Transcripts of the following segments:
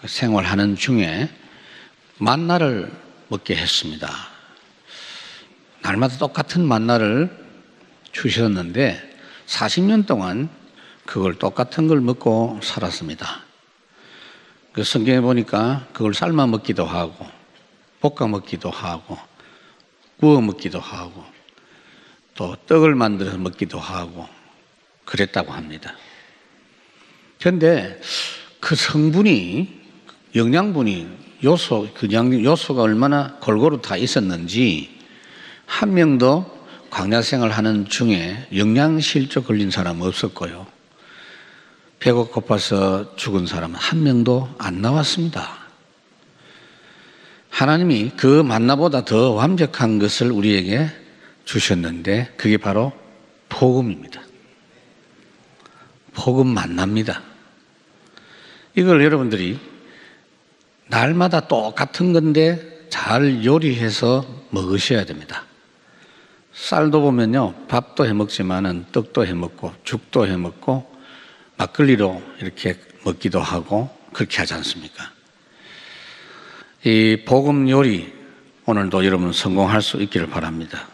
생활하는 중에 만나를 먹게 했습니다. 날마다 똑같은 만나를 주셨는데 40년 동안 그걸 똑같은 걸 먹고 살았습니다. 그 성경에 보니까 그걸 삶아 먹기도 하고 볶아 먹기도 하고 구워 먹기도 하고 또 떡을 만들어서 먹기도 하고 그랬다고 합니다. 그런데 그 성분이 영양분이 요소가 얼마나 골고루 다 있었는지 한 명도 광야 생활하는 중에 영양실조 걸린 사람 없었고요. 배가 고파서 죽은 사람은 한 명도 안 나왔습니다. 하나님이 그 만나보다 더 완벽한 것을 우리에게 주셨는데 그게 바로 복음입니다. 복음 만납니다. 이걸 여러분들이 날마다 똑같은 건데 잘 요리해서 먹으셔야 됩니다. 쌀도 보면요, 밥도 해 먹지만은 떡도 해 먹고 죽도 해 먹고 막걸리로 이렇게 먹기도 하고 그렇게 하지 않습니까? 이 복음 요리 오늘도 여러분 성공할 수 있기를 바랍니다.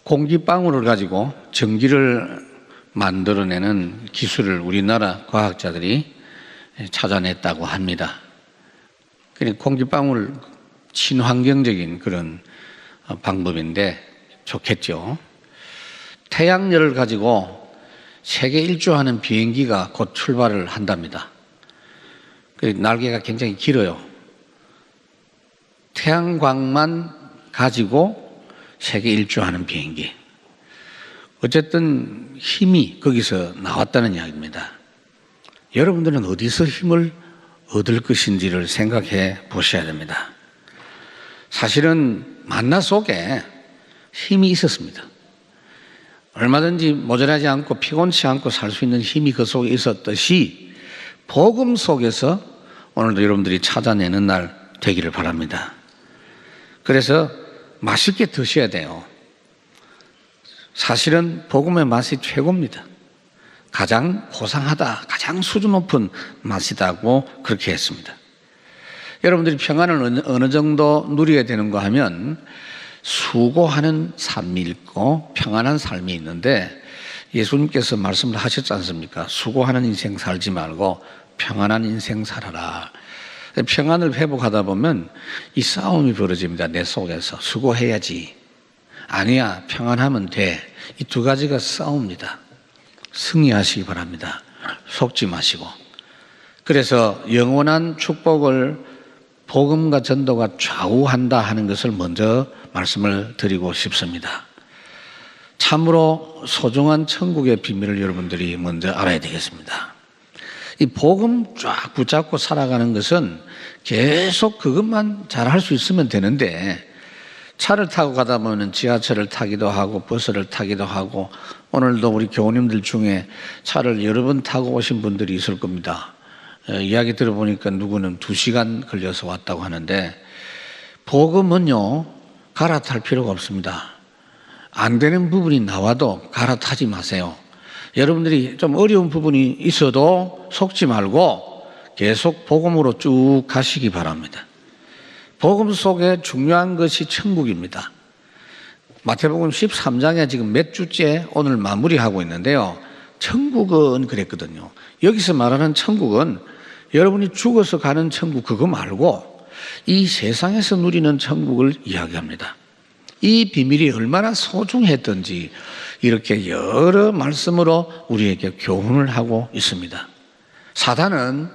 공기방울을 가지고 전기를 만들어내는 기술을 우리나라 과학자들이 찾아냈다고 합니다. 그러니까 공기방울 친환경적인 그런 방법인데 좋겠죠. 태양열을 가지고 세계 일주하는 비행기가 곧 출발을 한답니다. 날개가 굉장히 길어요. 태양광만 가지고 세계 일주하는 비행기. 어쨌든 힘이 거기서 나왔다는 이야기입니다. 여러분들은 어디서 힘을 얻을 것인지를 생각해 보셔야 됩니다. 사실은 만나 속에 힘이 있었습니다. 얼마든지 모자라지 않고 피곤치 않고 살 수 있는 힘이 그 속에 있었듯이 복음 속에서 오늘도 여러분들이 찾아내는 날 되기를 바랍니다. 그래서 맛있게 드셔야 돼요. 사실은 복음의 맛이 최고입니다. 가장 고상하다, 가장 수준 높은 맛이다고 그렇게 했습니다. 여러분들이 평안을 어느 정도 누려야 되는가 하면 수고하는 삶이 있고 평안한 삶이 있는데 예수님께서 말씀을 하셨지 않습니까? 수고하는 인생 살지 말고 평안한 인생 살아라. 평안을 회복하다 보면 이 싸움이 벌어집니다. 내 속에서 수고해야지. 아니야, 평안하면 돼. 이 두 가지가 싸웁니다. 승리하시기 바랍니다. 속지 마시고. 그래서 영원한 축복을 복음과 전도가 좌우한다 하는 것을 먼저 말씀을 드리고 싶습니다. 참으로 소중한 천국의 비밀을 여러분들이 먼저 알아야 되겠습니다. 이 복음 쫙 붙잡고 살아가는 것은 계속 그것만 잘 할 수 있으면 되는데 차를 타고 가다 보면 지하철을 타기도 하고 버스를 타기도 하고 오늘도 우리 교우님들 중에 차를 여러 번 타고 오신 분들이 있을 겁니다. 이야기 들어보니까 누구는 2시간 걸려서 왔다고 하는데 복음은요 갈아탈 필요가 없습니다. 안 되는 부분이 나와도 갈아타지 마세요. 여러분들이 좀 어려운 부분이 있어도 속지 말고 계속 복음으로 쭉 가시기 바랍니다. 복음 속에 중요한 것이 천국입니다. 마태복음 13장에 지금 몇 주째 오늘 마무리하고 있는데요. 천국은 그랬거든요. 여기서 말하는 천국은 여러분이 죽어서 가는 천국 그거 말고 이 세상에서 누리는 천국을 이야기합니다. 이 비밀이 얼마나 소중했던지 이렇게 여러 말씀으로 우리에게 교훈을 하고 있습니다. 사단은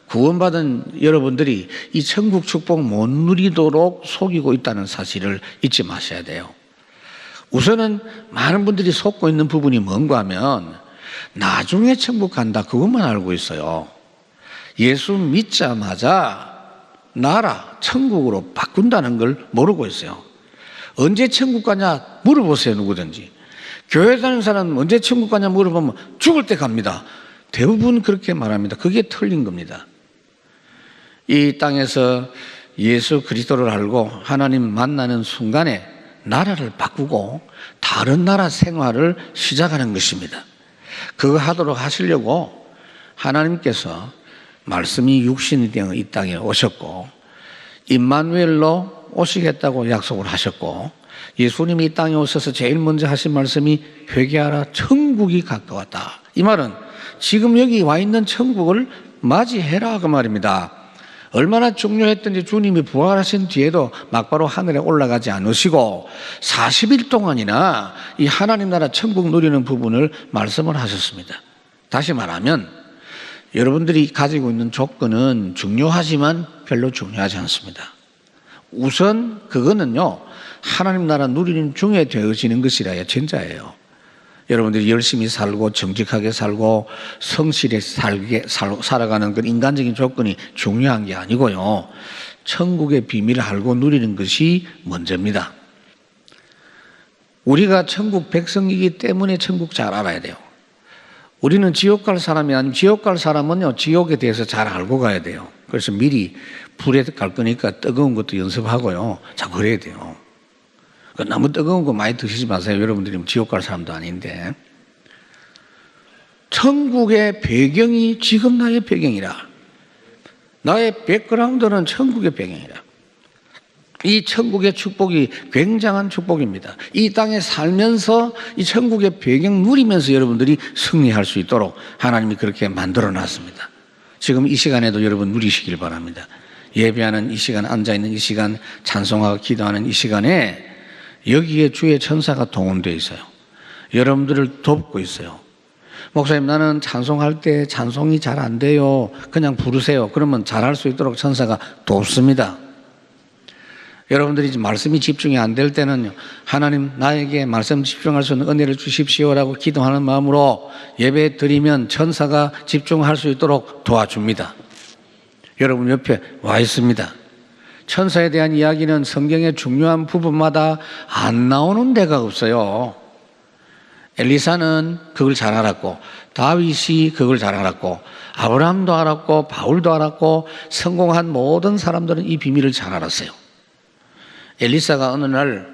구원받은 여러분들이 이 천국 축복 못 누리도록 속이고 있다는 사실을 잊지 마셔야 돼요. 우선은 많은 분들이 속고 있는 부분이 뭔가 하면 나중에 천국 간다 그것만 알고 있어요. 예수 믿자마자 나라 천국으로 바꾼다는 걸 모르고 있어요. 언제 천국 가냐 물어보세요. 누구든지 교회 다니는 사람은 언제 천국 가냐 물어보면 죽을 때 갑니다. 대부분 그렇게 말합니다. 그게 틀린 겁니다. 이 땅에서 예수 그리스도를 알고 하나님 만나는 순간에 나라를 바꾸고 다른 나라 생활을 시작하는 것입니다. 그거 하도록 하시려고 하나님께서 말씀이 육신이 되어 이 땅에 오셨고 임마누엘로 오시겠다고 약속을 하셨고 예수님이 이 땅에 오셔서 제일 먼저 하신 말씀이 회개하라 천국이 가까웠다. 이 말은 지금 여기 와 있는 천국을 맞이해라 그 말입니다. 얼마나 중요했던지 주님이 부활하신 뒤에도 막바로 하늘에 올라가지 않으시고 40일 동안이나 이 하나님 나라 천국 누리는 부분을 말씀을 하셨습니다. 다시 말하면 여러분들이 가지고 있는 조건은 중요하지만 별로 중요하지 않습니다. 우선 그거는요 하나님 나라 누리는 중에 되어지는 것이라야 진짜예요. 여러분들이 열심히 살고 정직하게 살고 성실히 살아가는 그 인간적인 조건이 중요한 게 아니고요. 천국의 비밀을 알고 누리는 것이 먼저입니다. 우리가 천국 백성이기 때문에 천국 잘 알아야 돼요. 우리는 지옥 갈 사람이 아니면 지옥 갈 사람은요 지옥에 대해서 잘 알고 가야 돼요. 그래서 미리 불에 갈 거니까 뜨거운 것도 연습하고요. 자 그래야 돼요. 너무 뜨거운 거 많이 드시지 마세요. 여러분들이 지옥 갈 사람도 아닌데. 천국의 배경이 지금 나의 배경이라. 나의 백그라운드는 천국의 배경이라. 이 천국의 축복이 굉장한 축복입니다. 이 땅에 살면서 이 천국의 배경 누리면서 여러분들이 승리할 수 있도록 하나님이 그렇게 만들어 놨습니다. 지금 이 시간에도 여러분 누리시길 바랍니다. 예배하는 이 시간, 앉아있는 이 시간, 찬송하고 기도하는 이 시간에 여기에 주의 천사가 동원되어 있어요. 여러분들을 돕고 있어요. 목사님 나는 찬송할 때 찬송이 잘 안 돼요. 그냥 부르세요. 그러면 잘할 수 있도록 천사가 돕습니다. 여러분들이 말씀이 집중이 안 될 때는 하나님 나에게 말씀 집중할 수 있는 은혜를 주십시오라고 기도하는 마음으로 예배 드리면 천사가 집중할 수 있도록 도와줍니다. 여러분 옆에 와 있습니다. 천사에 대한 이야기는 성경의 중요한 부분마다 안 나오는 데가 없어요. 엘리사는 그걸 잘 알았고 다윗이 그걸 잘 알았고 아브라함도 알았고 바울도 알았고 성공한 모든 사람들은 이 비밀을 잘 알았어요. 엘리사가 어느 날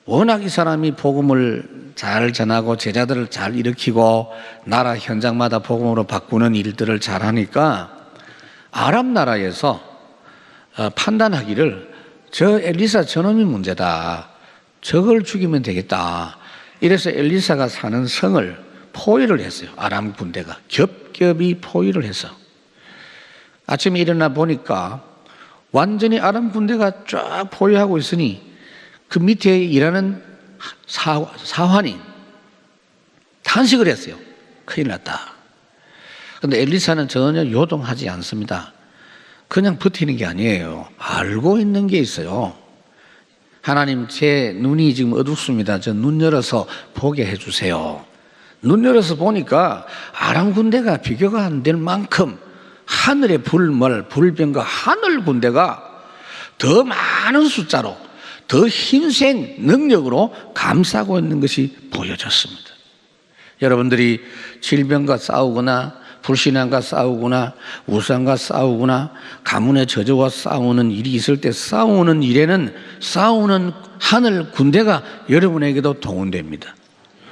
워낙 이 사람이 복음을 잘 전하고 제자들을 잘 일으키고 나라 현장마다 복음으로 바꾸는 일들을 잘 하니까 아람 나라에서 판단하기를 저 엘리사 저놈이 문제다. 저걸 죽이면 되겠다. 이래서 엘리사가 사는 성을 포위를 했어요. 아람 군대가 겹겹이 포위를 해서 아침에 일어나 보니까 완전히 아람 군대가 쫙 포위하고 있으니 그 밑에 일하는 사환이 탄식을 했어요. 큰일 났다. 그런데 엘리사는 전혀 요동하지 않습니다. 그냥 버티는 게 아니에요. 알고 있는 게 있어요. 하나님 제 눈이 지금 어둡습니다. 저 눈 열어서 보게 해주세요. 눈 열어서 보니까 아람 군대가 비교가 안 될 만큼 하늘의 불병과 하늘 군대가 더 많은 숫자로 더 힘센 능력으로 감싸고 있는 것이 보여졌습니다. 여러분들이 질병과 싸우거나 불신앙과 싸우거나 우상과 싸우거나 가문의 저주와 싸우는 일이 있을 때 싸우는 일에는 싸우는 하늘 군대가 여러분에게도 동원됩니다.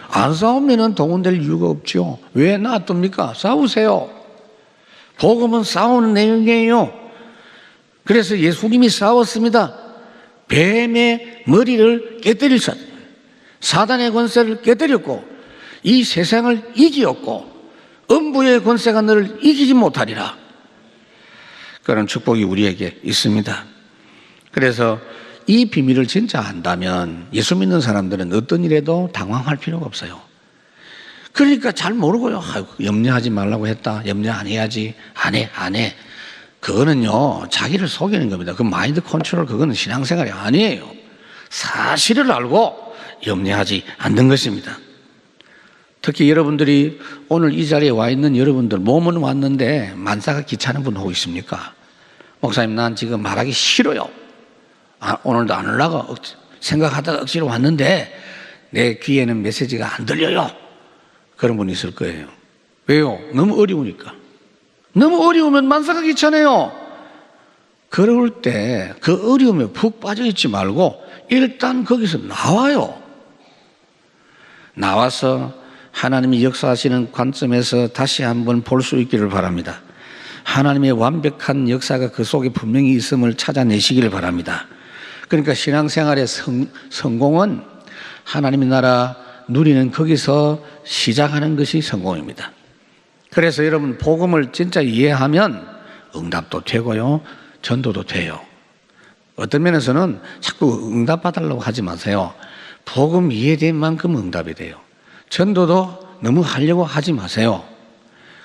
안 싸우면 동원될 이유가 없죠. 왜 놔둡니까? 싸우세요. 복음은 싸우는 내용이에요. 그래서 예수님이 싸웠습니다. 뱀의 머리를 깨뜨리셨, 사단의 권세를 깨뜨렸고 이 세상을 이기었고 음부의 권세가 너를 이기지 못하리라. 그런 축복이 우리에게 있습니다. 그래서 이 비밀을 진짜 안다면 예수 믿는 사람들은 어떤 일에도 당황할 필요가 없어요. 그러니까 잘 모르고요. 염려하지 말라고 했다. 염려 안 해야지. 안 해. 그거는요, 자기를 속이는 겁니다. 그 마인드 컨트롤, 그거는 신앙생활이 아니에요. 사실을 알고 염려하지 않는 것입니다. 특히 여러분들이 오늘 이 자리에 와 있는 여러분들, 몸은 왔는데 만사가 귀찮은 분 혹 있습니까? 목사님, 난 지금 말하기 싫어요. 오늘도 안 하려고 생각하다가 억지로 왔는데 내 귀에는 메시지가 안 들려요. 그런 분이 있을 거예요. 왜요? 너무 어려우니까. 너무 어려우면 만사가 귀찮아요. 그럴 때 그 어려움에 푹 빠져 있지 말고 일단 거기서 나와요. 나와서 하나님이 역사하시는 관점에서 다시 한번 볼 수 있기를 바랍니다. 하나님의 완벽한 역사가 그 속에 분명히 있음을 찾아내시기를 바랍니다. 그러니까 신앙생활의 성공은 하나님의 나라 누리는 거기서 시작하는 것이 성공입니다. 그래서 여러분 복음을 진짜 이해하면 응답도 되고요, 전도도 돼요. 어떤 면에서는 자꾸 응답받으려고 하지 마세요. 복음 이해된 만큼 응답이 돼요. 전도도 너무 하려고 하지 마세요.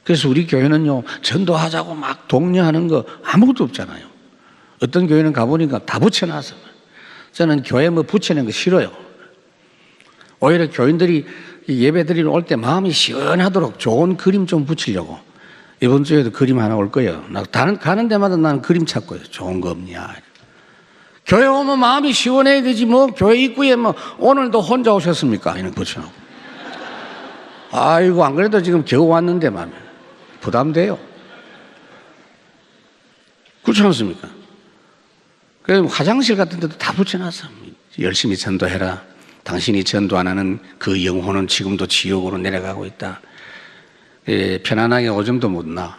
그래서 우리 교회는요, 전도하자고 막 독려하는 거 아무것도 없잖아요. 어떤 교회는 가보니까 다 붙여놨어요. 저는 교회 뭐 붙이는 거 싫어요. 오히려 교인들이 예배 드리러 올 때 마음이 시원하도록 좋은 그림 좀 붙이려고. 이번 주에도 그림 하나 올 거예요. 가는 데마다 나는 그림 찾고요. 좋은 거 없냐. 교회 오면 마음이 시원해야 되지 뭐 교회 입구에 뭐 오늘도 혼자 오셨습니까? 이런 거 붙여놓고. 아이고 안 그래도 지금 겨우 왔는데 마음에 부담돼요. 그렇지 않습니까? 그래서 화장실 같은 데도 다 붙여놨어. 열심히 전도해라. 당신이 전도 안 하는 그 영혼은 지금도 지옥으로 내려가고 있다. 예, 편안하게 오줌도 못 나.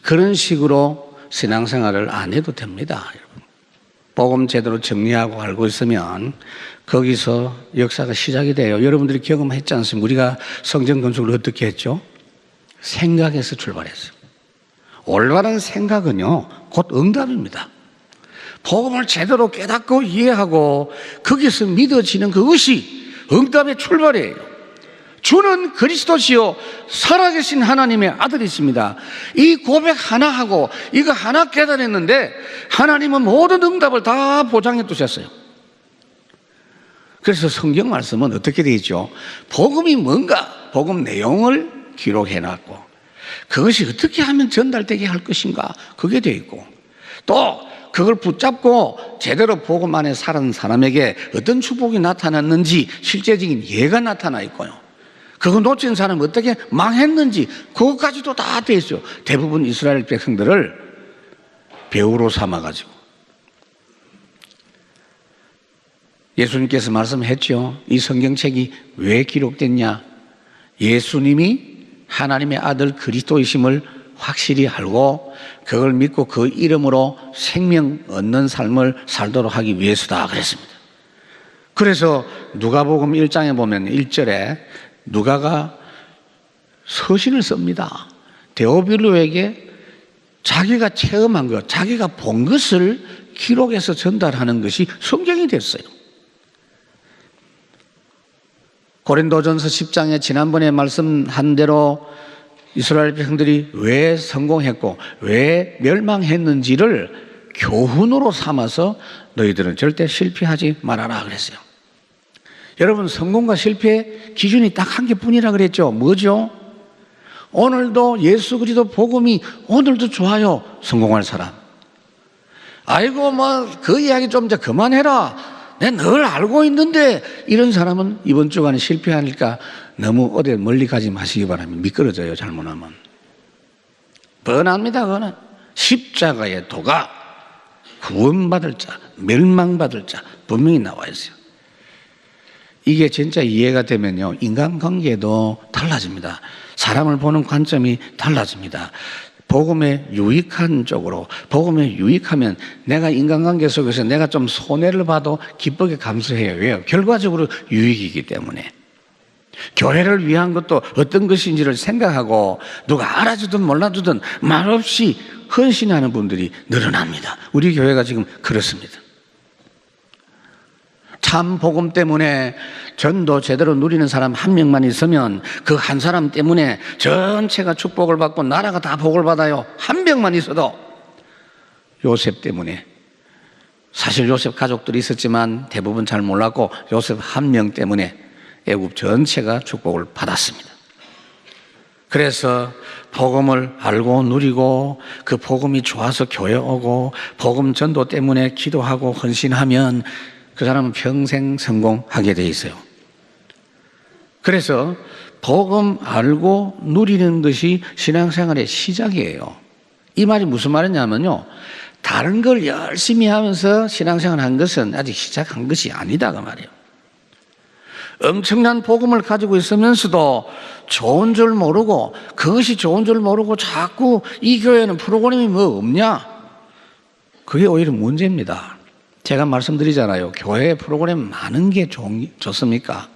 그런 식으로 신앙생활을 안 해도 됩니다. 여러분. 복음 제대로 정리하고 알고 있으면 거기서 역사가 시작이 돼요. 여러분들이 경험했지 않습니까? 우리가 성전 건축을 어떻게 했죠? 생각에서 출발했어요. 올바른 생각은요, 곧 응답입니다. 복음을 제대로 깨닫고 이해하고 거기서 믿어지는 그것이 응답의 출발이에요. 주는 그리스도시요 살아계신 하나님의 아들이십니다. 이 고백 하나 하고 이거 하나 깨달았는데 하나님은 모든 응답을 다 보장해 두셨어요. 그래서 성경 말씀은 어떻게 되어 있죠? 복음이 뭔가, 복음 내용을 기록해 놨고 그것이 어떻게 하면 전달되게 할 것인가, 그게 되어 있고 또 그걸 붙잡고 제대로 복음 안에 사는 사람에게 어떤 축복이 나타났는지 실제적인 예가 나타나 있고요. 그거 놓친 사람은 어떻게 망했는지 그것까지도 다 돼 있어요. 대부분 이스라엘 백성들을 배우로 삼아가지고. 예수님께서 말씀했죠. 이 성경책이 왜 기록됐냐? 예수님이 하나님의 아들 그리스도이심을 확실히 알고 그걸 믿고 그 이름으로 생명 얻는 삶을 살도록 하기 위해서다 그랬습니다. 그래서 누가복음 1장에 보면 1절에 누가가 서신을 씁니다. 데오빌로에게 자기가 체험한 것, 자기가 본 것을 기록해서 전달하는 것이 성경이 됐어요. 고린도전서 10장에 지난번에 말씀한 대로 이스라엘 백성들이 왜 성공했고 왜 멸망했는지를 교훈으로 삼아서 너희들은 절대 실패하지 말아라 그랬어요. 여러분, 성공과 실패의 기준이 딱 한 개뿐이라 그랬죠. 뭐죠? 오늘도 예수 그리스도 복음이 오늘도 좋아요. 성공할 사람. 아이고 뭐 그 이야기 좀 이제 그만해라. 내가 늘 알고 있는데, 이런 사람은 이번 주간에 실패하니까 너무 어디 멀리 가지 마시기 바랍니다. 미끄러져요, 잘못하면. 뻔합니다, 그거는. 십자가의 도가 구원받을 자, 멸망받을 자, 분명히 나와 있어요. 이게 진짜 이해가 되면요, 인간관계도 달라집니다. 사람을 보는 관점이 달라집니다. 복음에 유익한 쪽으로, 복음에 유익하면 내가 인간관계 속에서 내가 좀 손해를 봐도 기쁘게 감수해요. 왜요? 결과적으로 유익이기 때문에. 교회를 위한 것도 어떤 것인지를 생각하고 누가 알아주든 몰라주든 말없이 헌신하는 분들이 늘어납니다. 우리 교회가 지금 그렇습니다. 참 복음 때문에 전도 제대로 누리는 사람 한 명만 있으면 그 한 사람 때문에 전체가 축복을 받고 나라가 다 복을 받아요. 한 명만 있어도. 요셉 때문에. 사실 요셉 가족들이 있었지만 대부분 잘 몰랐고 요셉 한 명 때문에 애굽 전체가 축복을 받았습니다. 그래서 복음을 알고 누리고 그 복음이 좋아서 교회 오고 복음 전도 때문에 기도하고 헌신하면 그 사람은 평생 성공하게 돼 있어요. 그래서 복음 알고 누리는 것이 신앙생활의 시작이에요. 이 말이 무슨 말이냐면요, 다른 걸 열심히 하면서 신앙생활 한 것은 아직 시작한 것이 아니다 그 말이에요. 엄청난 복음을 가지고 있으면서도 좋은 줄 모르고, 그것이 좋은 줄 모르고 자꾸 이 교회는 프로그램이 뭐 없냐? 그게 오히려 문제입니다. 제가 말씀드리잖아요. 교회에 프로그램 많은 게 좋습니까?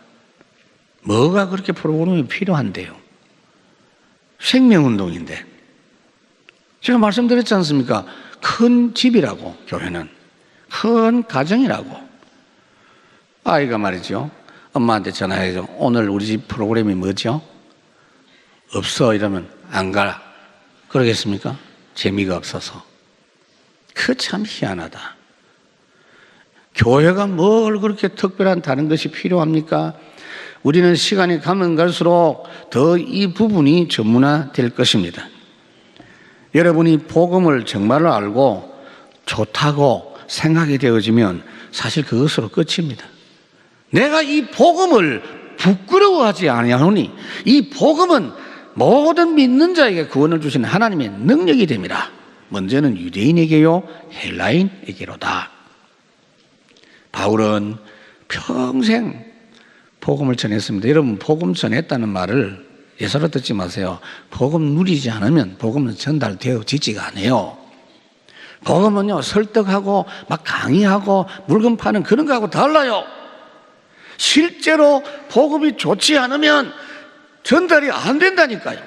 뭐가 그렇게 프로그램이 필요한데요? 생명운동인데. 제가 말씀드렸지 않습니까? 큰 집이라고, 교회는. 큰 가정이라고. 아이가 말이죠. 엄마한테 전화해서 오늘 우리 집 프로그램이 뭐죠? 없어. 이러면 안 가. 그러겠습니까? 재미가 없어서. 그 참 희한하다. 교회가 뭘 그렇게 특별한 다른 것이 필요합니까? 우리는 시간이 가면 갈수록 더 이 부분이 전문화될 것입니다. 여러분이 복음을 정말로 알고 좋다고 생각이 되어지면 사실 그것으로 끝입니다. 내가 이 복음을 부끄러워하지 아니하노니 이 복음은 모든 믿는 자에게 구원을 주시는 하나님의 능력이 됩니다. 먼저는 유대인에게요 헬라인에게로다. 바울은 평생 복음을 전했습니다. 여러분, 복음 전했다는 말을 예사로 듣지 마세요. 복음 누리지 않으면 복음은 전달되어지지가 않아요. 복음은요 설득하고 막 강의하고 물건 파는 그런 거하고 달라요. 실제로 복음이 좋지 않으면 전달이 안 된다니까요.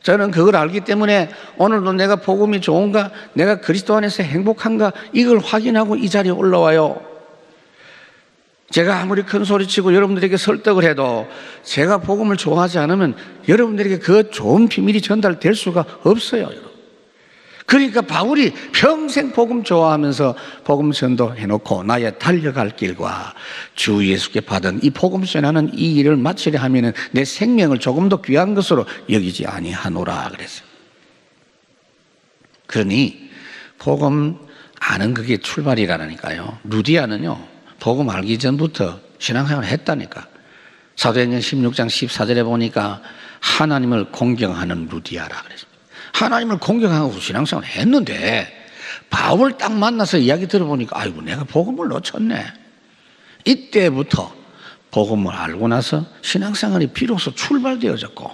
저는 그걸 알기 때문에 오늘도 내가 복음이 좋은가, 내가 그리스도 안에서 행복한가, 이걸 확인하고 이 자리에 올라와요. 제가 아무리 큰 소리치고 여러분들에게 설득을 해도 제가 복음을 좋아하지 않으면 여러분들에게 그 좋은 비밀이 전달될 수가 없어요. 그러니까 바울이 평생 복음 좋아하면서 복음 전도해놓고 나의 달려갈 길과 주 예수께 받은 이 복음 전하는 이 일을 마치려 하면 내 생명을 조금 더 귀한 것으로 여기지 아니하노라 그랬어요. 그러니 복음 아는 그게 출발이라니까요. 루디아는요 복음 알기 전부터 신앙생활을 했다니까. 사도행전 16장 14절에 보니까 하나님을 공경하는 루디아라 그랬습니다. 하나님을 공경하고 신앙생활을 했는데 바울 딱 만나서 이야기 들어보니까 아이고 내가 복음을 놓쳤네. 이때부터 복음을 알고 나서 신앙생활이 비로소 출발되어졌고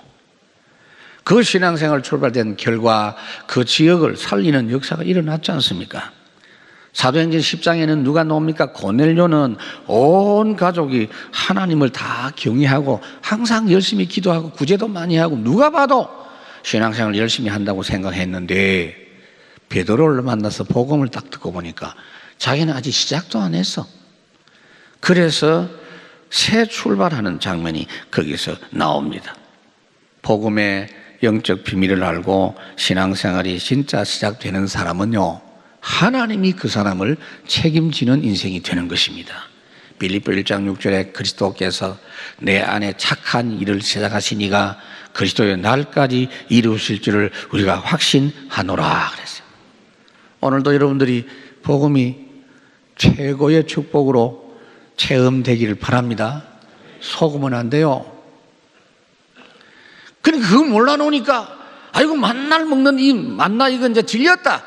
그 신앙생활 출발된 결과 그 지역을 살리는 역사가 일어났지 않습니까? 사도행전 10장에는 누가 나옵니까? 고넬료는 온 가족이 하나님을 다 경외하고 항상 열심히 기도하고 구제도 많이 하고 누가 봐도 신앙생활을 열심히 한다고 생각했는데 베드로를 만나서 복음을 딱 듣고 보니까 자기는 아직 시작도 안 했어. 그래서 새 출발하는 장면이 거기서 나옵니다. 복음의 영적 비밀을 알고 신앙생활이 진짜 시작되는 사람은요 하나님이 그 사람을 책임지는 인생이 되는 것입니다. 빌립보 1장 6절에 그리스도께서 내 안에 착한 일을 시작하시니가 그리스도의 날까지 이루실 줄을 우리가 확신하노라 그랬어요. 오늘도 여러분들이 복음이 최고의 축복으로 체험되기를 바랍니다. 속으면 안 돼요. 그러니까 그걸 몰라놓으니까 아이고 만날 먹는 이 만나 이거 이제 질렸다.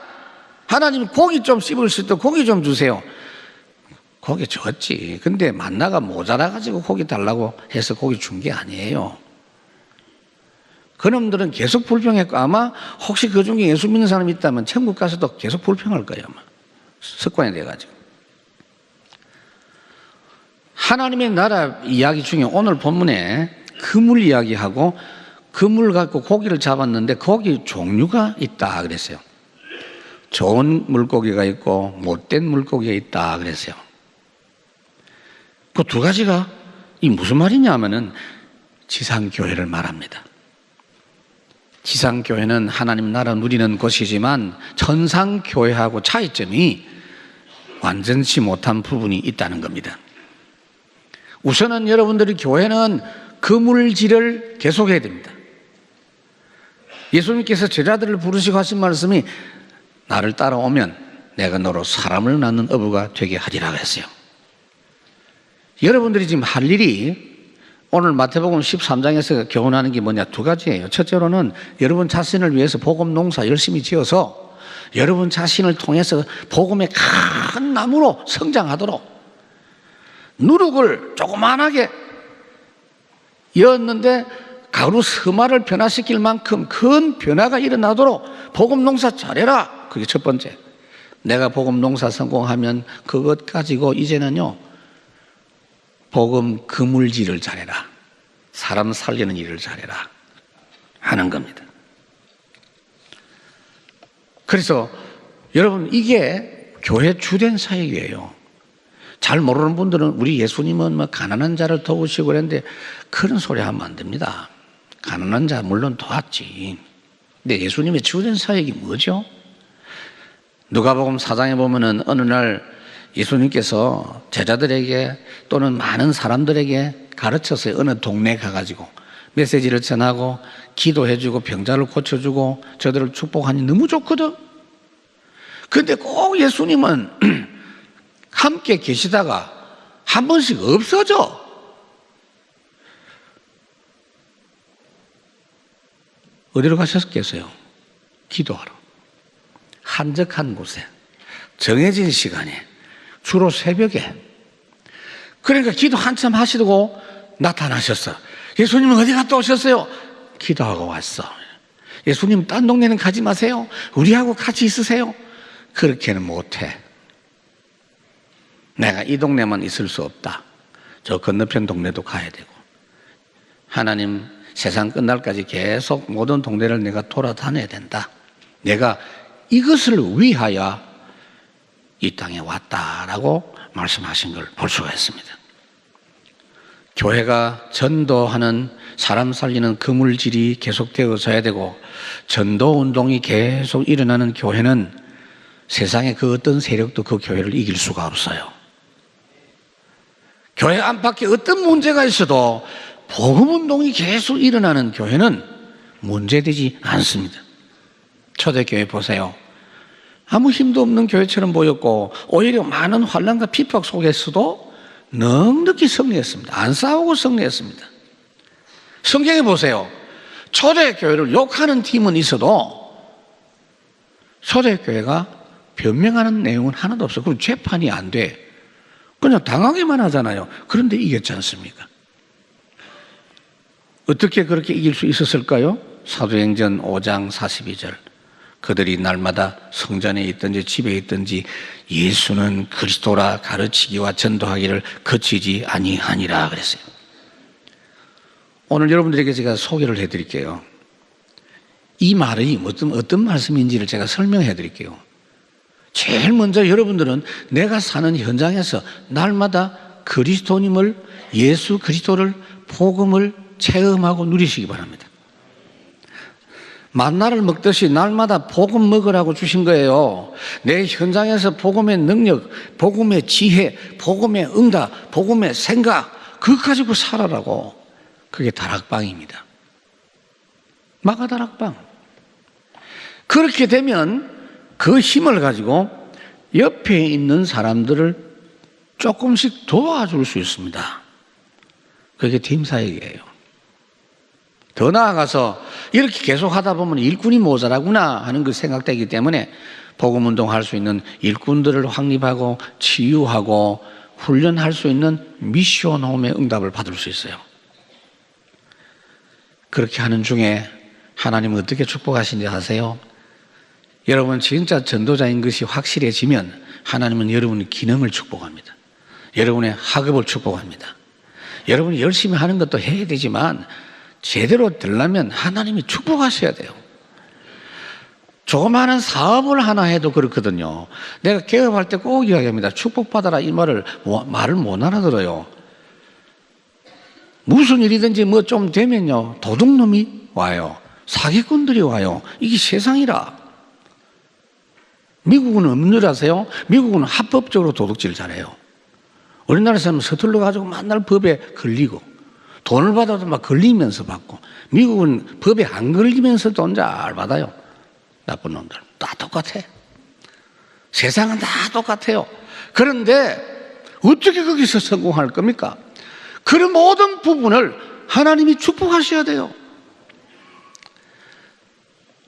하나님 고기 좀 씹을 수 있도록 고기 좀 주세요. 고기 줬지. 근데 만나가 모자라가지고 고기 달라고 해서 고기 준 게 아니에요. 그놈들은 계속 불평했고 아마 혹시 그 중에 예수 믿는 사람이 있다면 천국 가서도 계속 불평할 거예요. 아마 습관이 돼가지고. 하나님의 나라 이야기 중에 오늘 본문에 그물 이야기하고 그물 갖고 고기를 잡았는데 고기 종류가 있다 그랬어요. 좋은 물고기가 있고 못된 물고기가 있다 그랬어요. 그 두 가지가 이 무슨 말이냐 하면은 지상교회를 말합니다. 지상교회는 하나님 나라 누리는 곳이지만 천상교회하고 차이점이 완전치 못한 부분이 있다는 겁니다. 우선은 여러분들이 교회는 그물질을 계속해야 됩니다. 예수님께서 제자들을 부르시고 하신 말씀이 나를 따라오면 내가 너로 사람을 낳는 어부가 되게 하리라 했어요. 여러분들이 지금 할 일이 오늘 마태복음 13장에서 교훈하는 게 뭐냐 두 가지예요. 첫째로는 여러분 자신을 위해서 복음 농사 열심히 지어서 여러분 자신을 통해서 복음의 큰 나무로 성장하도록 누룩을 조그만하게 였는데 가루 서마를 변화시킬 만큼 큰 변화가 일어나도록 복음 농사 잘해라. 그게 첫 번째. 내가 복음 농사 성공하면 그것 가지고 이제는요, 복음 그물질을 잘해라. 사람 살리는 일을 잘해라. 하는 겁니다. 그래서 여러분, 이게 교회 주된 사역이에요. 잘 모르는 분들은 우리 예수님은 뭐 가난한 자를 도우시고 그랬는데 그런 소리 하면 안 됩니다. 가난한 자 물론 도왔지. 근데 예수님의 주된 사역이 뭐죠? 누가복음 4장에 보면은 어느 날 예수님께서 제자들에게 또는 많은 사람들에게 가르쳤어요. 어느 동네에 가가지고 메시지를 전하고 기도해주고 병자를 고쳐주고 저들을 축복하니 너무 좋거든. 근데 꼭 예수님은 함께 계시다가 한 번씩 없어져. 어디로 가셨겠어요? 기도하러. 한적한 곳에, 정해진 시간에, 주로 새벽에. 그러니까 기도 한참 하시고 나타나셨어. 예수님은 어디 갔다 오셨어요? 기도하고 왔어. 예수님 딴 동네는 가지 마세요. 우리하고 같이 있으세요. 그렇게는 못해. 내가 이 동네만 있을 수 없다. 저 건너편 동네도 가야 되고. 하나님, 세상 끝날까지 계속 모든 동네를 내가 돌아다녀야 된다. 내가 이것을 위하여 이 땅에 왔다라고 말씀하신 걸 볼 수가 있습니다. 교회가 전도하는, 사람 살리는 그물질이 계속되어져야 되고, 전도 운동이 계속 일어나는 교회는 세상의 그 어떤 세력도 그 교회를 이길 수가 없어요. 교회 안팎에 어떤 문제가 있어도 복음 운동이 계속 일어나는 교회는 문제되지 않습니다. 초대교회 보세요. 아무 힘도 없는 교회처럼 보였고 오히려 많은 환난과 핍박 속에서도 넉넉히 승리했습니다. 안 싸우고 승리했습니다. 성경에 보세요. 초대교회를 욕하는 팀은 있어도 초대교회가 변명하는 내용은 하나도 없어요. 그리고 재판이 안 돼. 그냥 당하기만 하잖아요. 그런데 이겼지 않습니까? 어떻게 그렇게 이길 수 있었을까요? 사도행전 5장 42절. 그들이 날마다 성전에 있든지 집에 있든지 예수는 그리스도라 가르치기와 전도하기를 그치지 아니하니라 그랬어요. 오늘 여러분들에게 제가 소개를 해드릴게요. 이 말이 어떤 말씀인지를 제가 설명해 드릴게요. 제일 먼저 여러분들은 내가 사는 현장에서 날마다 그리스도님을, 예수 그리스도를, 복음을 체험하고 누리시기 바랍니다. 만나를 먹듯이 날마다 복음 먹으라고 주신 거예요. 내 현장에서 복음의 능력, 복음의 지혜, 복음의 응답, 복음의 생각, 그거 가지고 살아라고. 그게 다락방입니다. 마가다락방. 그렇게 되면 그 힘을 가지고 옆에 있는 사람들을 조금씩 도와줄 수 있습니다. 그게 팀사역이에요. 더 나아가서 이렇게 계속 하다 보면 일꾼이 모자라구나 하는 그 생각되기 때문에 복음운동 할 수 있는 일꾼들을 확립하고 치유하고 훈련할 수 있는 미션 홈의 응답을 받을 수 있어요. 그렇게 하는 중에 하나님은 어떻게 축복하신지 아세요? 여러분 진짜 전도자인 것이 확실해지면 하나님은 여러분의 기능을 축복합니다. 여러분의 학업을 축복합니다. 여러분이 열심히 하는 것도 해야 되지만 제대로 되려면 하나님이 축복하셔야 돼요. 조그마한 사업을 하나 해도 그렇거든요. 내가 개업할 때 꼭 이야기합니다. 축복받아라 이 말을 못 알아들어요. 무슨 일이든지 뭐 좀 되면요 도둑놈이 와요. 사기꾼들이 와요. 이게 세상이라. 미국은 없는 줄 아세요? 미국은 합법적으로 도둑질 잘해요. 우리나라에서는 서툴러 가지고 맨날 법에 걸리고 돈을 받아도 막 걸리면서 받고, 미국은 법에 안 걸리면서 돈 잘 받아요. 나쁜 놈들 다 똑같아. 세상은 다 똑같아요. 그런데 어떻게 거기서 성공할 겁니까? 그런 모든 부분을 하나님이 축복하셔야 돼요.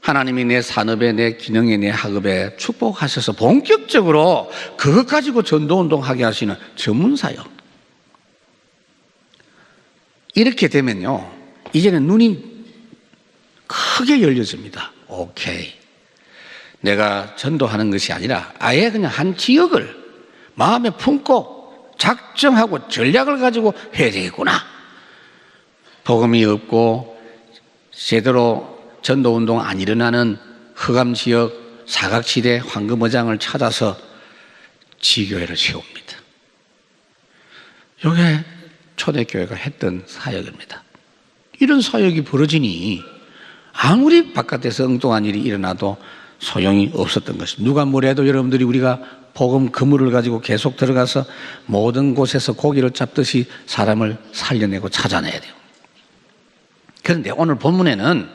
하나님이 내 산업에, 내 기능에, 내 학업에 축복하셔서 본격적으로 그것 가지고 전도운동하게 하시는 전문사역. 이렇게 되면요, 이제는 눈이 크게 열려집니다. 오케이. 내가 전도하는 것이 아니라 아예 그냥 한 지역을 마음에 품고 작정하고 전략을 가지고 해야 되겠구나. 복음이 없고 제대로 전도운동 안 일어나는 흑암지역, 사각지대, 황금어장을 찾아서 지교회를 세웁니다. 이게 초대교회가 했던 사역입니다. 이런 사역이 벌어지니 아무리 바깥에서 엉뚱한 일이 일어나도 소용이 없었던 것입니다. 누가 뭐래도 여러분들이 우리가 복음 그물을 가지고 계속 들어가서 모든 곳에서 고기를 잡듯이 사람을 살려내고 찾아내야 돼요. 그런데 오늘 본문에는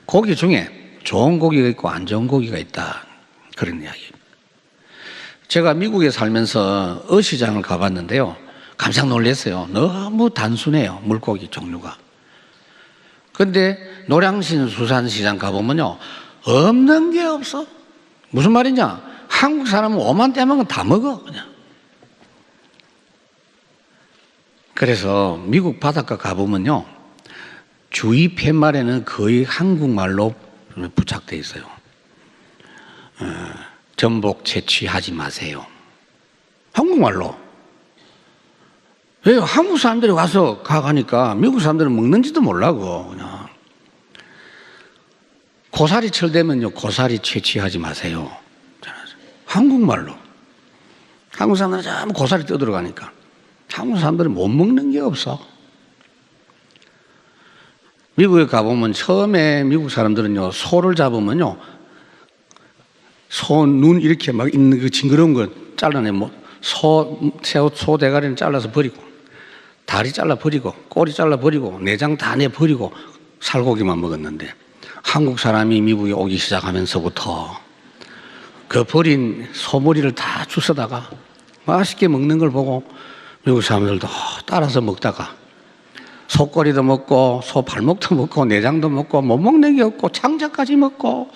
고기 중에 좋은 고기가 있고 안 좋은 고기가 있다, 그런 이야기입니다. 제가 미국에 살면서 어시장을 가봤는데요, 깜짝 놀랐어요. 너무 단순해요, 물고기 종류가. 근데 노량진 수산시장 가보면요, 없는 게 없어. 무슨 말이냐? 한국 사람은 오만 떼먹으면 다 먹어, 그냥. 그래서 미국 바닷가 가보면요, 주위 팻말에는 거의 한국말로 부착되어 있어요. 전복 채취하지 마세요. 한국말로. 왜 한국 사람들이 와서 가니까 미국 사람들은 먹는지도 몰라고, 그냥. 고사리 철되면요, 고사리 채취하지 마세요. 한국말로. 한국 사람들은 전부 고사리 떠들어가니까. 한국 사람들은 못 먹는 게 없어. 미국에 가보면 처음에 미국 사람들은요, 소를 잡으면요, 소 눈 이렇게 막 있는 그 징그러운 거 잘라내, 소 대가리는 잘라서 버리고, 다리 잘라 버리고, 꼬리 잘라 버리고, 내장 다 내 버리고, 살고기만 먹었는데, 한국 사람이 미국에 오기 시작하면서부터 그 버린 소머리를 다 주워다가 맛있게 먹는 걸 보고 미국 사람들도 따라서 먹다가 소꼬리도 먹고 소 발목도 먹고 내장도 먹고 못 먹는 게 없고 창자까지 먹고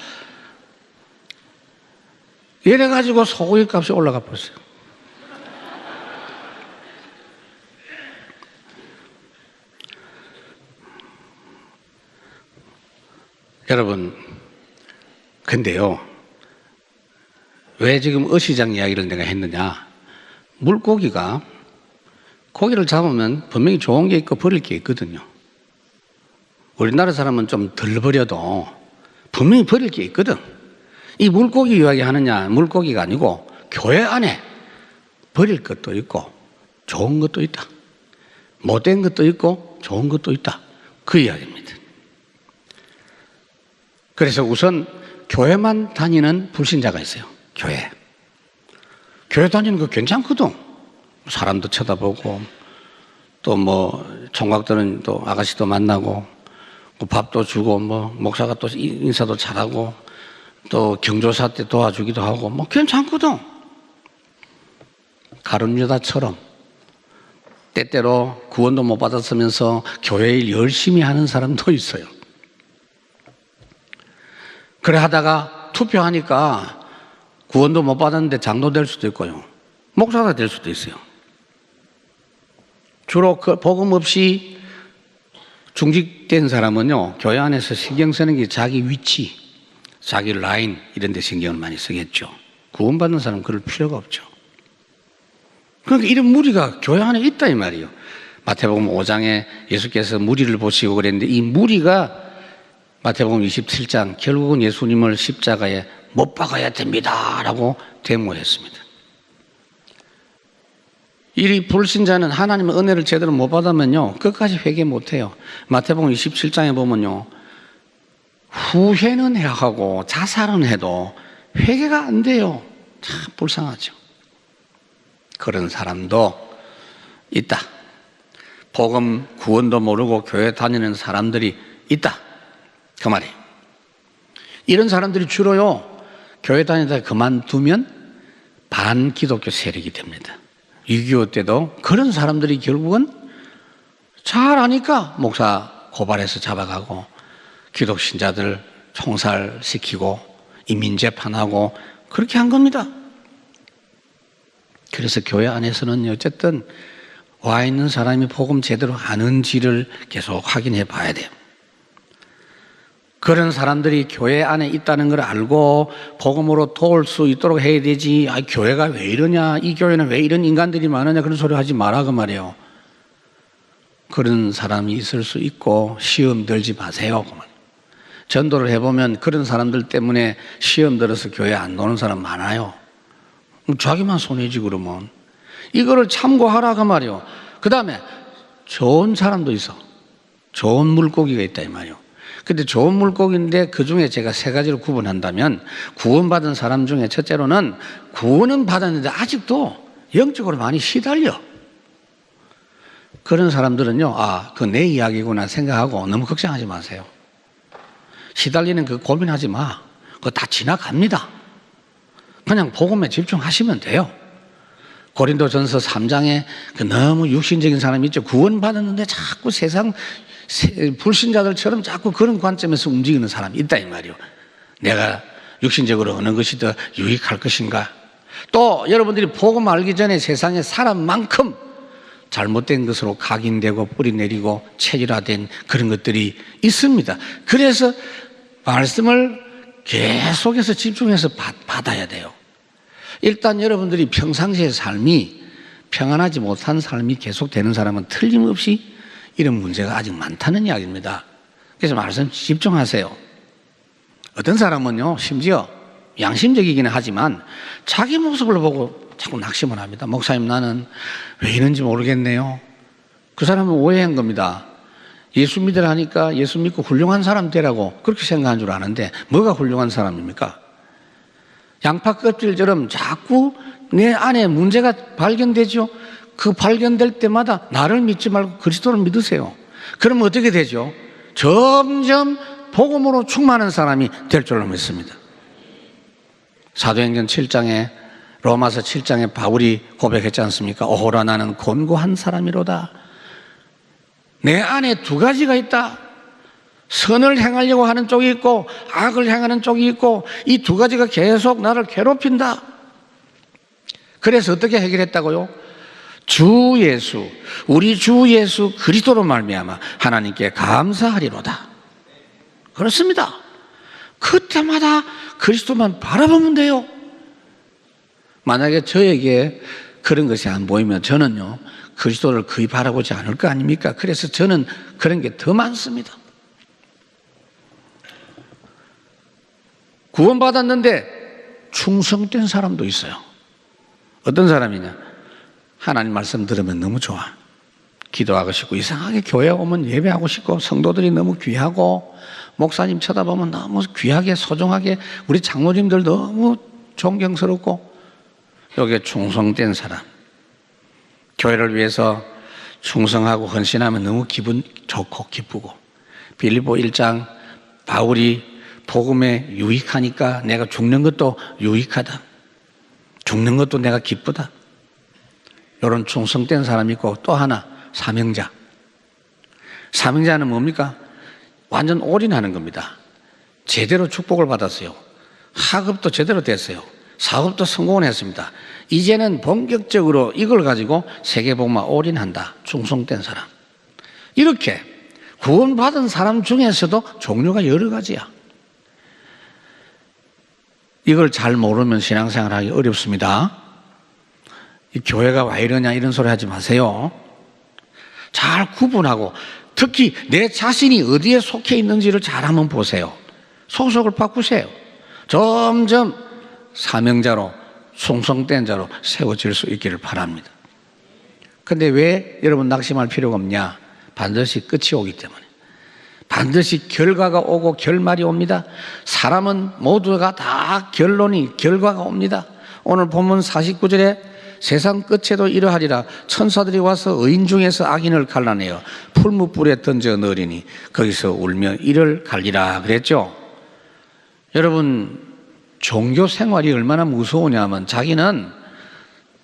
이래 가지고 소고기 값이 올라가 버렸어요. 여러분, 근데요, 왜 지금 어시장 이야기를 내가 했느냐? 물고기가 고기를 잡으면 분명히 좋은 게 있고 버릴 게 있거든요. 우리나라 사람은 좀 덜 버려도 분명히 버릴 게 있거든. 이 물고기 이야기 하느냐? 물고기가 아니고 교회 안에 버릴 것도 있고 좋은 것도 있다. 못된 것도 있고 좋은 것도 있다. 그 이야기입니다. 그래서 우선 교회만 다니는 불신자가 있어요. 교회 다니는 거 괜찮거든. 사람도 쳐다보고 또 뭐 총각들은 또 아가씨도 만나고 밥도 주고 뭐 목사가 또 인사도 잘하고 또 경조사 때 도와주기도 하고 뭐 괜찮거든. 가룟 유다처럼 때때로 구원도 못 받았으면서 교회 일 열심히 하는 사람도 있어요. 그래 하다가 투표하니까 구원도 못 받았는데 장로 될 수도 있고요. 목사가 될 수도 있어요. 주로 그 복음 없이 중직된 사람은요, 교회 안에서 신경 쓰는 게 자기 위치, 자기 라인 이런 데 신경을 많이 쓰겠죠. 구원받는 사람은 그럴 필요가 없죠. 그러니까 이런 무리가 교회 안에 있다 이 말이에요. 마태복음 5장에 예수께서 무리를 보시고 그랬는데 이 무리가 마태복음 27장 결국은 예수님을 십자가에 못 박아야 됩니다 라고 데모했습니다. 이 불신자는 하나님의 은혜를 제대로 못 받으면요 끝까지 회개 못해요. 마태복음 27장에 보면요 후회는 하고 자살은 해도 회개가 안 돼요. 참 불쌍하죠. 그런 사람도 있다. 복음 구원도 모르고 교회 다니는 사람들이 있다. 그 말이에요. 이런 사람들이 주로요 교회 다니다 그만두면 반기독교 세력이 됩니다. 6.25 때도 그런 사람들이 결국은 잘 아니까 목사 고발해서 잡아가고 기독신자들 총살시키고 인민재판하고 그렇게 한 겁니다. 그래서 교회 안에서는 어쨌든 와 있는 사람이 복음 제대로 아는지를 계속 확인해 봐야 돼요. 그런 사람들이 교회 안에 있다는 걸 알고 복음으로 도울 수 있도록 해야 되지. 교회가 왜 이러냐, 이 교회는 왜 이런 인간들이 많으냐, 그런 소리 하지 마라 그 말이에요. 그런 사람이 있을 수 있고 시험 들지 마세요. 전도를 해보면 그런 사람들 때문에 시험 들어서 교회 안 오는 사람 많아요. 자기만 손해지 그러면. 이거를 참고하라 그 말이에요. 그 다음에 좋은 사람도 있어. 좋은 물고기가 있다 이 말이에요. 근데 좋은 물고기인데 그 중에 제가 세 가지로 구분한다면, 구원받은 사람 중에 첫째로는 구원은 받았는데 아직도 영적으로 많이 시달려. 그런 사람들은요, 그 내 이야기구나 생각하고 너무 걱정하지 마세요. 시달리는 그 고민하지 마. 그거 다 지나갑니다. 그냥 복음에 집중하시면 돼요. 고린도전서 3장에 그 너무 육신적인 사람이 있죠. 구원받았는데 자꾸 세상 불신자들처럼 자꾸 그런 관점에서 움직이는 사람이 있다 이 말이에요. 내가 육신적으로 어느 것이 더 유익할 것인가. 또 여러분들이 복음 알기 전에 세상에 사람만큼 잘못된 것으로 각인되고 뿌리내리고 체질화된 그런 것들이 있습니다. 그래서 말씀을 계속해서 집중해서 받아야 돼요. 일단 여러분들이 평상시의 삶이 평안하지 못한 삶이 계속되는 사람은 틀림없이 이런 문제가 아직 많다는 이야기입니다. 그래서 말씀 집중하세요. 어떤 사람은요, 심지어 양심적이기는 하지만 자기 모습을 보고 자꾸 낙심을 합니다. 목사님, 나는 왜 이런지 모르겠네요. 그 사람은 오해한 겁니다. 예수 믿으라니까 예수 믿고 훌륭한 사람 되라고 그렇게 생각한 줄 아는데 뭐가 훌륭한 사람입니까? 양파 껍질처럼 자꾸 내 안에 문제가 발견되죠. 그 발견될 때마다 나를 믿지 말고 그리스도를 믿으세요. 그러면 어떻게 되죠? 점점 복음으로 충만한 사람이 될 줄로 믿습니다. 사도행전 7장에 로마서 7장에 바울이 고백했지 않습니까? 오호라 나는 곤고한 사람이로다. 내 안에 두 가지가 있다. 선을 행하려고 하는 쪽이 있고 악을 행하는 쪽이 있고 이 두 가지가 계속 나를 괴롭힌다. 그래서 어떻게 해결했다고요? 주 예수, 우리 주 예수 그리스도로 말미암아 하나님께 감사하리로다. 그렇습니다. 그때마다 그리스도만 바라보면 돼요. 만약에 저에게 그런 것이 안 보이면 저는요, 그리스도를 거의 바라보지 않을 거 아닙니까? 그래서 저는 그런 게 더 많습니다. 구원받았는데 충성된 사람도 있어요. 어떤 사람이냐? 하나님 말씀 들으면 너무 좋아. 기도하고 싶고, 이상하게 교회 오면 예배하고 싶고, 성도들이 너무 귀하고, 목사님 쳐다보면 너무 귀하게 소중하게, 우리 장로님들 너무 존경스럽고, 여기에 충성된 사람, 교회를 위해서 충성하고 헌신하면 너무 기분 좋고 기쁘고, 빌립보 1장 바울이 복음에 유익하니까 내가 죽는 것도 유익하다, 죽는 것도 내가 기쁘다, 이런 충성된 사람이 있고, 또 하나 사명자. 사명자는 뭡니까? 완전 올인하는 겁니다. 제대로 축복을 받았어요. 학업도 제대로 됐어요. 사업도 성공을 했습니다. 이제는 본격적으로 이걸 가지고 세계복음화 올인한다. 충성된 사람. 이렇게 구원받은 사람 중에서도 종류가 여러 가지야. 이걸 잘 모르면 신앙생활하기 어렵습니다. 이 교회가 왜 이러냐 이런 소리 하지 마세요. 잘 구분하고, 특히 내 자신이 어디에 속해 있는지를 잘 한번 보세요. 소속을 바꾸세요. 점점 사명자로, 충성된 자로 세워질 수 있기를 바랍니다. 그런데 왜 여러분 낙심할 필요가 없냐? 반드시 끝이 오기 때문에. 반드시 결과가 오고 결말이 옵니다. 사람은 모두가 다 결과가 옵니다. 오늘 본문 49절에 세상 끝에도 이러하리라. 천사들이 와서 의인 중에서 악인을 갈라내어 풀무불에 던져 넣으리니 거기서 울며 이를 갈리라 그랬죠. 여러분, 종교 생활이 얼마나 무서우냐면 자기는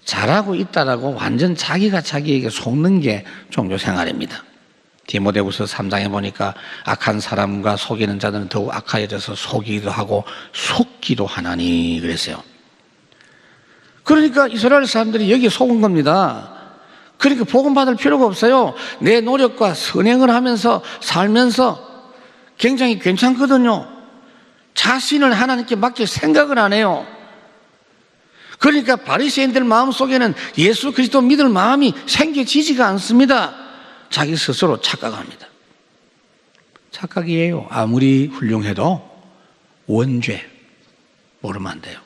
잘하고 있다라고 완전 자기가 자기에게 속는 게 종교 생활입니다. 디모데후서 3장에 보니까 악한 사람과 속이는 자들은 더욱 악하여져서 속이기도 하고 속기도 하나니 그랬어요. 그러니까 이스라엘 사람들이 여기에 속은 겁니다. 그러니까 복음 받을 필요가 없어요. 내 노력과 선행을 하면서 살면서 굉장히 괜찮거든요. 자신을 하나님께 맡길 생각을 안 해요. 그러니까 바리새인들 마음속에는 예수 그리스도 믿을 마음이 생겨지지가 않습니다. 자기 스스로 착각합니다. 착각이에요. 아무리 훌륭해도 원죄 모르면 안 돼요.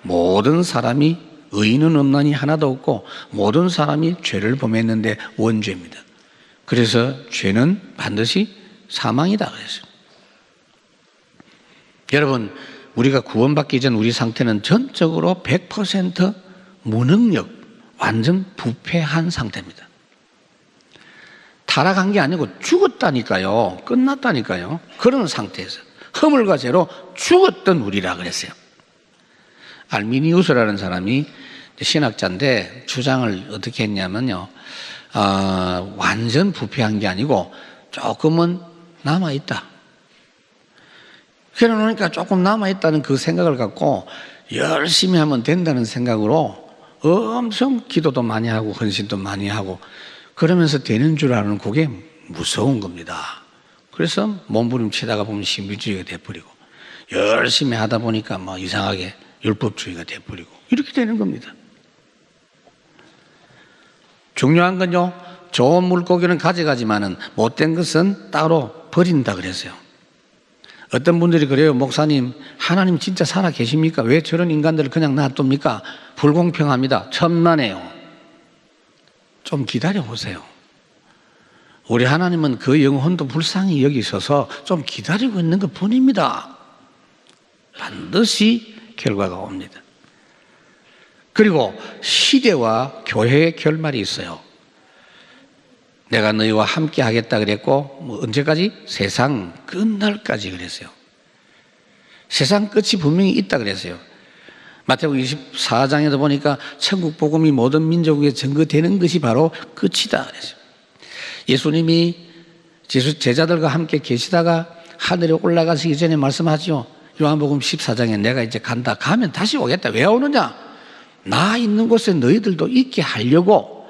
모든 사람이 의인은 없나니 하나도 없고 모든 사람이 죄를 범했는데 원죄입니다. 그래서 죄는 반드시 사망이다 그랬어요. 여러분, 우리가 구원받기 전 우리 상태는 전적으로 100% 무능력, 완전 부패한 상태입니다. 타락한 게 아니고 죽었다니까요. 끝났다니까요. 그런 상태에서 허물과 죄로 죽었던 우리라 그랬어요. 알미니우스라는 사람이 신학자인데 주장을 어떻게 했냐면요. 완전 부패한 게 아니고 조금은 남아있다. 그러니까 조금 남아있다는 그 생각을 갖고 열심히 하면 된다는 생각으로 엄청 기도도 많이 하고 헌신도 많이 하고 그러면서 되는 줄 아는 그게 무서운 겁니다. 그래서 몸부림치다가 보면 신비주의가 돼버리고 열심히 하다 보니까 뭐 이상하게 율법주의가 돼버리고 이렇게 되는 겁니다. 중요한 건요, 좋은 물고기는 가져가지만은 못된 것은 따로 버린다 그랬어요. 어떤 분들이 그래요. 목사님, 하나님 진짜 살아 계십니까? 왜 저런 인간들을 그냥 놔둡니까? 불공평합니다. 천만에요. 좀 기다려 보세요. 우리 하나님은 그 영혼도 불쌍히 여기셔서 좀 기다리고 있는 것 뿐입니다. 반드시 결과가 옵니다. 그리고 시대와 교회의 결말이 있어요. 내가 너희와 함께 하겠다 그랬고 뭐 언제까지? 세상 끝날까지 그랬어요. 세상 끝이 분명히 있다 그랬어요. 마태복음 24장에도 보니까 천국 복음이 모든 민족에게 증거되는 것이 바로 끝이다 그랬어요. 예수님이 제자들과 함께 계시다가 하늘에 올라가시기 전에 말씀하죠. 요한복음 14장에 내가 이제 간다. 가면 다시 오겠다. 왜 오느냐? 나 있는 곳에 너희들도 있게 하려고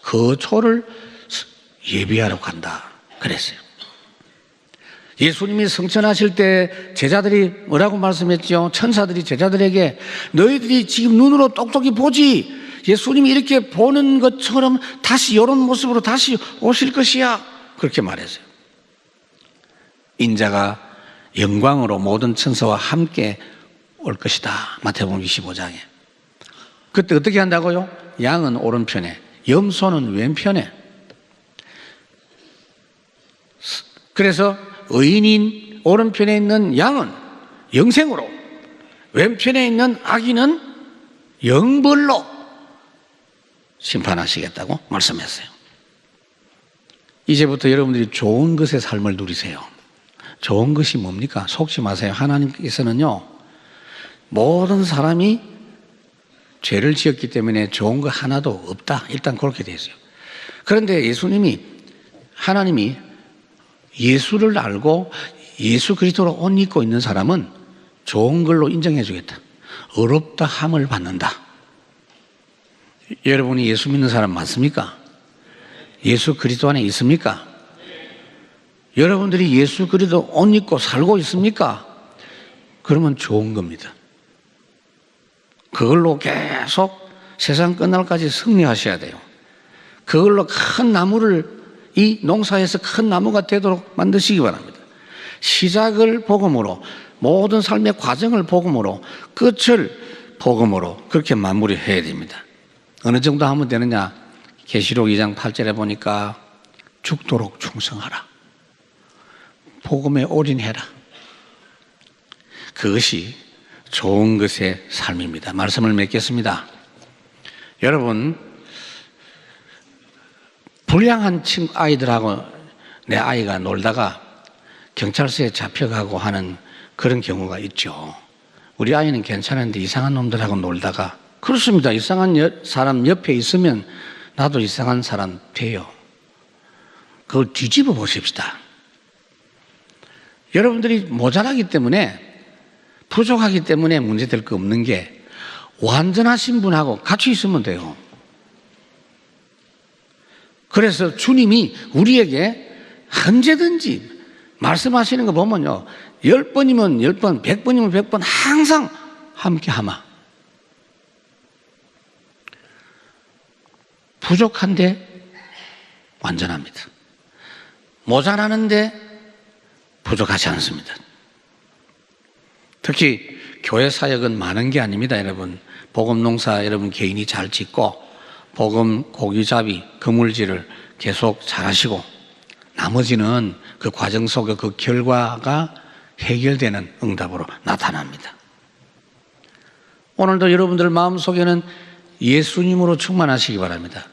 거처를 예비하러 간다 그랬어요. 예수님이 성천하실 때 제자들이 뭐라고 말씀했죠? 천사들이 제자들에게 너희들이 지금 눈으로 똑똑히 보지 예수님이 이렇게 보는 것처럼 다시 이런 모습으로 다시 오실 것이야 그렇게 말했어요. 인자가 영광으로 모든 천사와 함께 올 것이다. 마태복음 25장에. 그때 어떻게 한다고요? 양은 오른편에, 염소는 왼편에. 그래서 의인인 오른편에 있는 양은 영생으로, 왼편에 있는 악인은 영벌로 심판하시겠다고 말씀했어요. 이제부터 여러분들이 좋은 것의 삶을 누리세요. 좋은 것이 뭡니까? 속지 마세요. 하나님께서는요, 모든 사람이 죄를 지었기 때문에 좋은 거 하나도 없다. 일단 그렇게 되어 있어요. 그런데 하나님이 예수를 알고 예수 그리스도로 옷 입고 있는 사람은 좋은 걸로 인정해 주겠다. 의롭다 함을 받는다. 여러분이 예수 믿는 사람 맞습니까? 예수 그리스도 안에 있습니까? 여러분들이 예수 그리스도 옷 입고 살고 있습니까? 그러면 좋은 겁니다. 그걸로 계속 세상 끝날까지 승리하셔야 돼요. 그걸로 큰 나무를 이 농사에서 큰 나무가 되도록 만드시기 바랍니다. 시작을 복음으로, 모든 삶의 과정을 복음으로, 끝을 복음으로 그렇게 마무리해야 됩니다. 어느 정도 하면 되느냐? 계시록 2장 8절에 보니까 죽도록 충성하라. 복음에 올인해라. 그것이 좋은 것의 삶입니다. 말씀을 맺겠습니다. 여러분, 불량한 아이들하고 내 아이가 놀다가 경찰서에 잡혀가고 하는 그런 경우가 있죠. 우리 아이는 괜찮은데 이상한 놈들하고 놀다가, 그렇습니다. 이상한 사람 옆에 있으면 나도 이상한 사람 돼요. 그걸 뒤집어 보십시다. 여러분들이 모자라기 때문에, 부족하기 때문에 문제될 거 없는 게 완전하신 분하고 같이 있으면 돼요. 그래서 주님이 우리에게 언제든지 말씀하시는 거 보면요, 10번이면 10번, 100번이면 100번 항상 함께하마. 부족한데 완전합니다. 모자라는데 부족하지 않습니다. 특히 교회 사역은 많은 게 아닙니다, 여러분. 복음 농사 여러분 개인이 잘 짓고 복음 고기잡이, 그물질을 계속 잘하시고 나머지는 그 과정 속에 그 결과가 해결되는 응답으로 나타납니다. 오늘도 여러분들 마음속에는 예수님으로 충만하시기 바랍니다.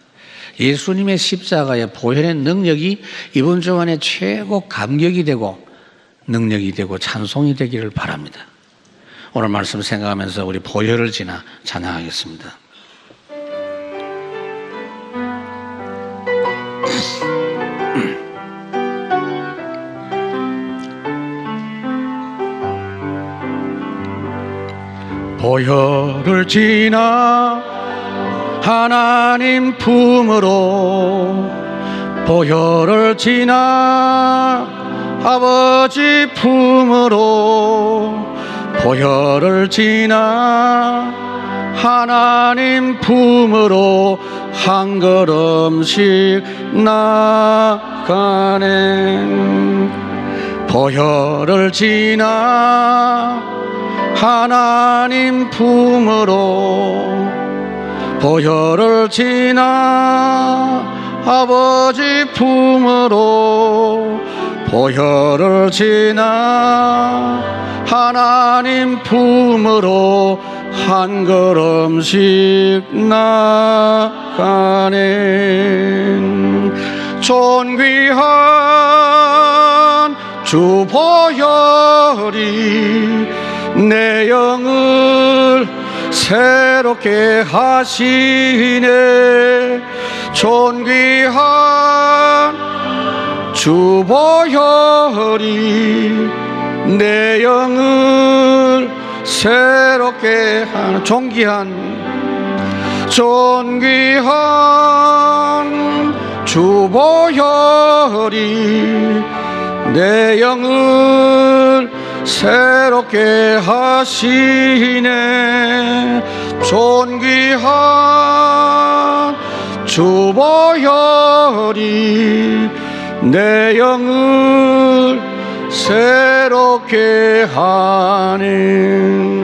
예수님의 십자가의 보혈의 능력이 이번 주간에 최고 감격이 되고 능력이 되고 찬송이 되기를 바랍니다. 오늘 말씀 생각하면서 우리 보혈을 지나 찬양하겠습니다. 보혈을 지나 하나님 품으로, 보혈을 지나 아버지 품으로, 보혈을 지나 하나님 품으로 한 걸음씩 나가네. 보혈을 지나 하나님 품으로, 보혈을 지나 아버지 품으로, 보혈을 지나 하나님 품으로 한 걸음씩 나가네. 존귀한 주 보혈이 내 영을 새롭게 하시네. 존귀한 주 보혈이 내 영을 새롭게 하는, 존귀한 주 보혈이 내 영을 새롭게 하시네. 존귀한 주 보혈이 내 영을 새롭게 하네.